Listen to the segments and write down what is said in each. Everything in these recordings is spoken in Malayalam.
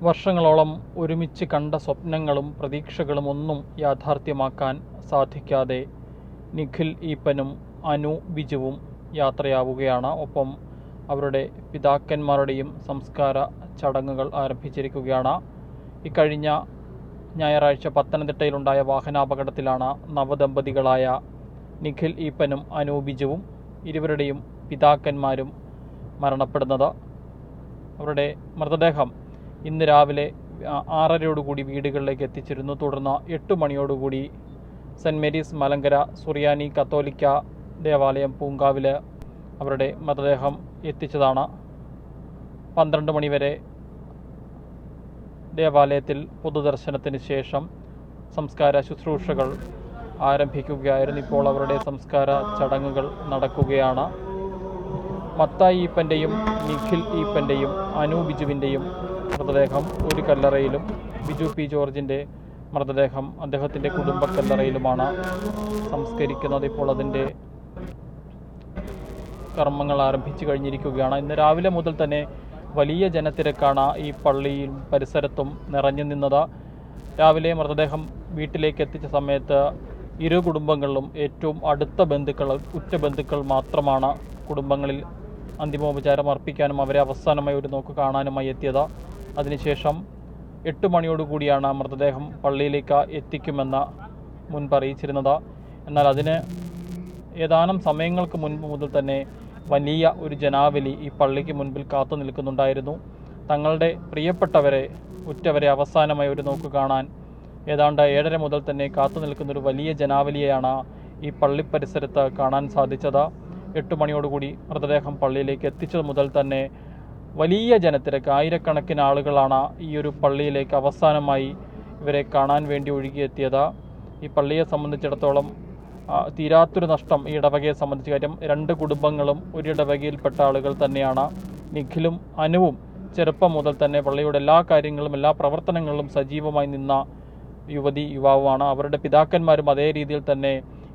വർഷങ്ങളോളം ഒരുമിച്ച് കണ്ട സ്വപ്നങ്ങളും പ്രതീക്ഷകളും ഒന്നും യാഥാർത്ഥ്യമാക്കാൻ സാധിക്കാതെ നിഖിൽ ഈപ്പനും അനു ബിജുവും യാത്രയാവുകയാണ്. ഒപ്പം അവരുടെ പിതാക്കന്മാരുടെയും സംസ്കാര ചടങ്ങുകൾ ആരംഭിച്ചിരിക്കുകയാണ്. ഇക്കഴിഞ്ഞ ഞായറാഴ്ച പത്തനംതിട്ടയിലുണ്ടായ വാഹനാപകടത്തിലാണ് നവദമ്പതികളായ നിഖിൽ ഈപ്പനും അനു ബിജുവും ഇരുവരുടെയും പിതാക്കന്മാരും മരണപ്പെടുന്നത്. അവരുടെ മൃതദേഹം ഇന്ന് രാവിലെ 6:30 വീടുകളിലേക്ക് എത്തിച്ചിരുന്നു. തുടർന്ന് 8 മണിയോടുകൂടി സെൻറ്റ് മേരീസ് മലങ്കര സുറിയാനി കത്തോലിക്ക ദേവാലയം പൂങ്കാവിൽ അവരുടെ മൃതദേഹം എത്തിച്ചതാണ്. 12 മണിവരെ ദേവാലയത്തിൽ പൊതുദർശനത്തിന് ശേഷം സംസ്കാര ശുശ്രൂഷകൾ ആരംഭിക്കുകയായിരുന്നു. ഇപ്പോൾ അവരുടെ സംസ്കാര ചടങ്ങുകൾ നടക്കുകയാണ്. മത്തായി ഈപ്പൻ്റെയും നിഖിൽ ഈപ്പൻ്റെയും അനു ബിജുവിൻ്റെയും മൃതദേഹം ഒരു കല്ലറയിലും ബിജു പി ജോർജിൻ്റെ മൃതദേഹം അദ്ദേഹത്തിൻ്റെ കുടുംബ കല്ലറയിലുമാണ് സംസ്കരിക്കുന്നത്. ഇപ്പോൾ അതിൻ്റെ കർമ്മങ്ങൾ ആരംഭിച്ചു കഴിഞ്ഞിരിക്കുകയാണ്. ഇന്ന് രാവിലെ മുതൽ തന്നെ വലിയ ജനത്തിരക്കാണ് ഈ പള്ളിയും പരിസരത്തും നിറഞ്ഞു നിന്നത്. രാവിലെ മൃതദേഹം വീട്ടിലേക്ക് എത്തിച്ച സമയത്ത് ഇരു കുടുംബങ്ങളിലും ഏറ്റവും അടുത്ത ബന്ധുക്കൾ, ഉറ്റ ബന്ധുക്കൾ മാത്രമാണ് കുടുംബങ്ങളിൽ അന്തിമോപചാരം അർപ്പിക്കാനും അവരെ അവസാനമായി ഒരു നോക്ക് കാണാനുമായി എത്തിയത്. അതിനുശേഷം 8 മണിയോടുകൂടിയാണ് മൃതദേഹം പള്ളിയിലേക്ക് എത്തിക്കുമെന്ന് മുൻപ് അറിയിച്ചിരുന്നത്. എന്നാൽ അതിന് ഏതാനും സമയങ്ങൾക്ക് മുൻപ് മുതൽ തന്നെ വലിയ ഒരു ജനാവലി ഈ പള്ളിക്ക് മുൻപിൽ കാത്തു നിൽക്കുന്നുണ്ടായിരുന്നു. തങ്ങളുടെ പ്രിയപ്പെട്ടവരെ, ഉറ്റവരെ അവസാനമായി ഒരു നോക്ക് കാണാൻ ഏതാണ്ട് 7:30 മുതൽ തന്നെ കാത്തു നിൽക്കുന്നൊരു വലിയ ജനാവലിയെയാണ് ഈ പള്ളി പരിസരത്ത് കാണാൻ സാധിച്ചത്. 8 മണിയോടുകൂടി മൃതദേഹം പള്ളിയിലേക്ക് എത്തിച്ചത് മുതൽ തന്നെ വലിയ ജനത്തിരക്ക്, ആയിരക്കണക്കിന് ആളുകളാണ് ഈ ഒരു പള്ളിയിലേക്ക് അവസാനമായി ഇവരെ കാണാൻ വേണ്ടി ഒഴുകിയെത്തിയത്. ഈ പള്ളിയെ സംബന്ധിച്ചിടത്തോളം തീരാത്തൊരു നഷ്ടം ഈ ഇടവകയെ സംബന്ധിച്ച കാര്യം. 2 കുടുംബങ്ങളും ഒരു ഇടവകയിൽപ്പെട്ട ആളുകൾ തന്നെയാണ്. നിഖിലും അനുവും ചെറുപ്പം മുതൽ തന്നെ പള്ളിയുടെ എല്ലാ കാര്യങ്ങളും എല്ലാ പ്രവർത്തനങ്ങളിലും സജീവമായി നിന്ന യുവാവുമാണ്. അവരുടെ പിതാക്കന്മാരും അതേ രീതിയിൽ തന്നെ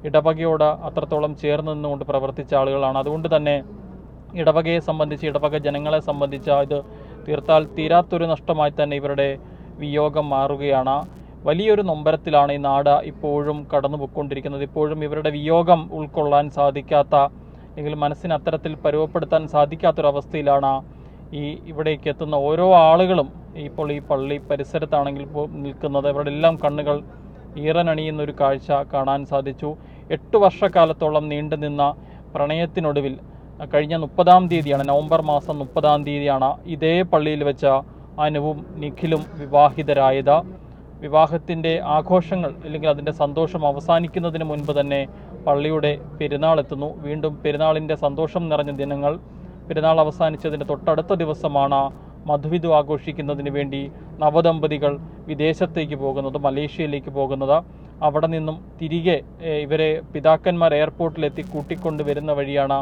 ഇടവകയോട് അത്രത്തോളം ചേർന്ന് നിന്നുകൊണ്ട് പ്രവർത്തിച്ച ആളുകളാണ്. അതുകൊണ്ട് തന്നെ ഇടവകയെ സംബന്ധിച്ച്, ഇടവക ജനങ്ങളെ സംബന്ധിച്ച് ഇത് തീരാത്തൊരു നഷ്ടമായി തന്നെ ഇവരുടെ വിയോഗം മാറുകയാണ്. വലിയൊരു നൊമ്പരത്തിലാണ് ഈ നാട് ഇപ്പോഴും കടന്നു പോയിക്കൊണ്ടിരിക്കുന്നത്. ഇപ്പോഴും ഇവരുടെ വിയോഗം ഉൾക്കൊള്ളാൻ സാധിക്കാത്ത, അല്ലെങ്കിൽ മനസ്സിന് അത്തരത്തിൽ പരുവപ്പെടുത്താൻ സാധിക്കാത്തൊരവസ്ഥയിലാണ് ഇവിടേക്ക് എത്തുന്ന ഓരോ ആളുകളും. ഇപ്പോൾ ഈ പള്ളി പരിസരത്താണെങ്കിൽ നിൽക്കുന്നത് ഇവരുടെ എല്ലാം കണ്ണുകൾ ഈറനണിയുന്നൊരു കാഴ്ച കാണാൻ സാധിച്ചു. 8 വർഷക്കാലത്തോളം നീണ്ടുനിന്ന പ്രണയത്തിനൊടുവിൽ കഴിഞ്ഞ 30-ാം തീയതിയാണ്, നവംബർ മാസം 30-ാം തീയതിയാണ് ഇതേ പള്ളിയിൽ വെച്ച അനുവും നിഖിലും വിവാഹിതരായത്. വിവാഹത്തിൻ്റെ ആഘോഷങ്ങൾ അല്ലെങ്കിൽ അതിൻ്റെ സന്തോഷം അവസാനിക്കുന്നതിന് മുൻപ് തന്നെ പള്ളിയുടെ പെരുന്നാൾ എത്തുന്നു. വീണ്ടും പെരുന്നാളിൻ്റെ സന്തോഷം നിറഞ്ഞ ദിനങ്ങൾ. പെരുന്നാൾ അവസാനിച്ചതിൻ്റെ തൊട്ടടുത്ത ദിവസമാണ് മധുവിധു ആഘോഷിക്കുന്നതിന് വേണ്ടി നവദമ്പതികൾ വിദേശത്തേക്ക് പോകുന്നത്, മലേഷ്യയിലേക്ക് പോകുന്നത്. അവിടെ നിന്നും തിരികെ ഇവരെ പിതാക്കന്മാർ എയർപോർട്ടിലെത്തി കൂട്ടിക്കൊണ്ട് വരുന്ന വഴിയാണ്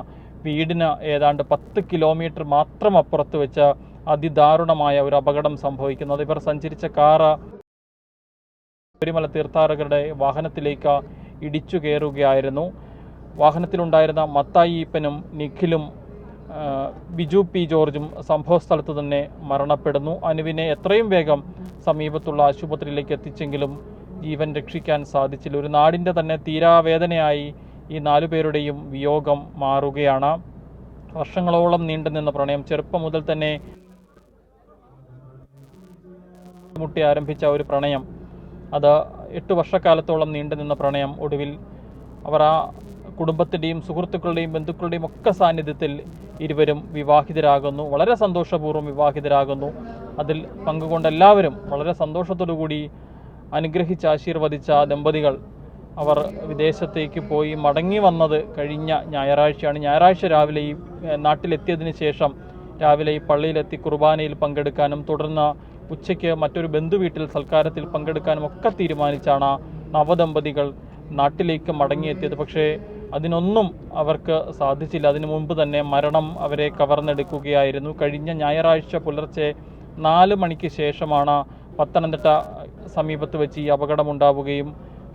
വീടിന് ഏതാണ്ട് 10 കിലോമീറ്റർ മാത്രം അപ്പുറത്ത് വെച്ച് അതിദാരുണമായ ഒരു അപകടം സംഭവിക്കുന്നത്. ഇവർ സഞ്ചരിച്ച കാറ് ശബരിമല തീർത്ഥാടകരുടെ വാഹനത്തിലേക്ക് ഇടിച്ചു കയറുകയായിരുന്നു. വാഹനത്തിലുണ്ടായിരുന്ന മത്തായി ഈപ്പനും നിഖിലും ബിജു പി ജോർജും സംഭവസ്ഥലത്ത് തന്നെ മരണപ്പെടുന്നു. അനുവിനെ എത്രയും വേഗം സമീപത്തുള്ള ആശുപത്രിയിലേക്ക് എത്തിച്ചെങ്കിലും ജീവൻ രക്ഷിക്കാൻ സാധിച്ചില്ല. ഒരു നാടിൻ്റെ തന്നെ തീരാവേദനയായി ഈ 4 പേരുടെയും വിയോഗം മാറുകയാണ്. വർഷങ്ങളോളം നീണ്ടുനിന്ന പ്രണയം, ചെറുപ്പം മുതൽ തന്നെ മുട്ടി ആരംഭിച്ച ഒരു പ്രണയം, അത് 8 വർഷക്കാലത്തോളം നീണ്ടുനിന്ന പ്രണയം ഒടുവിൽ അവർ ആ കുടുംബത്തിൻ്റെയും സുഹൃത്തുക്കളുടെയും ബന്ധുക്കളുടെയും ഒക്കെ സാന്നിധ്യത്തിൽ ഇരുവരും വിവാഹിതരാകുന്നു. വളരെ സന്തോഷപൂർവ്വം വിവാഹിതരാകുന്നു. അതിൽ പങ്കുകൊണ്ട എല്ലാവരും വളരെ സന്തോഷത്തോടു കൂടി അനുഗ്രഹിച്ച് ആശീർവദിച്ച ദമ്പതികൾ അവർ വിദേശത്തേക്ക് പോയി മടങ്ങി വന്നത് കഴിഞ്ഞ ഞായറാഴ്ചയാണ്. ഞായറാഴ്ച രാവിലെ ഈ നാട്ടിലെത്തിയതിന് ശേഷം രാവിലെ ഈ പള്ളിയിലെത്തി കുർബാനയിൽ പങ്കെടുക്കാനും തുടർന്ന് ഉച്ചയ്ക്ക് മറ്റൊരു ബന്ധുവീട്ടിൽ സൽക്കാരത്തിൽ പങ്കെടുക്കാനും ഒക്കെ തീരുമാനിച്ചാണ് നവദമ്പതികൾ നാട്ടിലേക്ക് മടങ്ങിയെത്തിയത്. പക്ഷേ അതിനൊന്നും അവർക്ക് സാധിച്ചില്ല. അതിനു മുമ്പ് തന്നെ മരണം അവരെ കവർന്നെടുക്കുകയായിരുന്നു. കഴിഞ്ഞ ഞായറാഴ്ച പുലർച്ചെ 4 മണിക്ക് ശേഷമാണ് പത്തനംതിട്ട സമീപത്ത് വെച്ച് ഈ അപകടമുണ്ടാവുകയും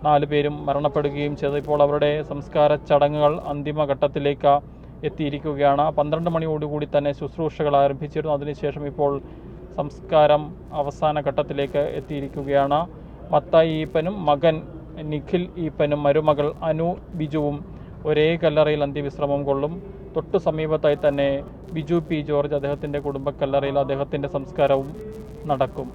4 പേരും മരണപ്പെടുകയും ചെയ്തത്. ഇപ്പോൾ അവരുടെ സംസ്കാര ചടങ്ങുകൾ അന്തിമഘട്ടത്തിലേക്ക് എത്തിയിരിക്കുകയാണ്. 12 മണിയോടുകൂടി തന്നെ ശുശ്രൂഷകൾ ആരംഭിച്ചിരുന്നു. അതിനുശേഷം ഇപ്പോൾ സംസ്കാരം അവസാന ഘട്ടത്തിലേക്ക് എത്തിയിരിക്കുകയാണ്. മത്തായി ഈപ്പനും മകൻ നിഖിൽ ഈപ്പനും മരുമകൾ അനു ബിജുവും ഒരേ കല്ലറയിൽ അന്ത്യവിശ്രമം കൊള്ളും. തൊട്ടു സമീപത്തായി തന്നെ ബിജു പി ജോർജ് അദ്ദേഹത്തിൻ്റെ കുടുംബക്കല്ലറയിൽ അദ്ദേഹത്തിൻ്റെ സംസ്കാരവും നടക്കും.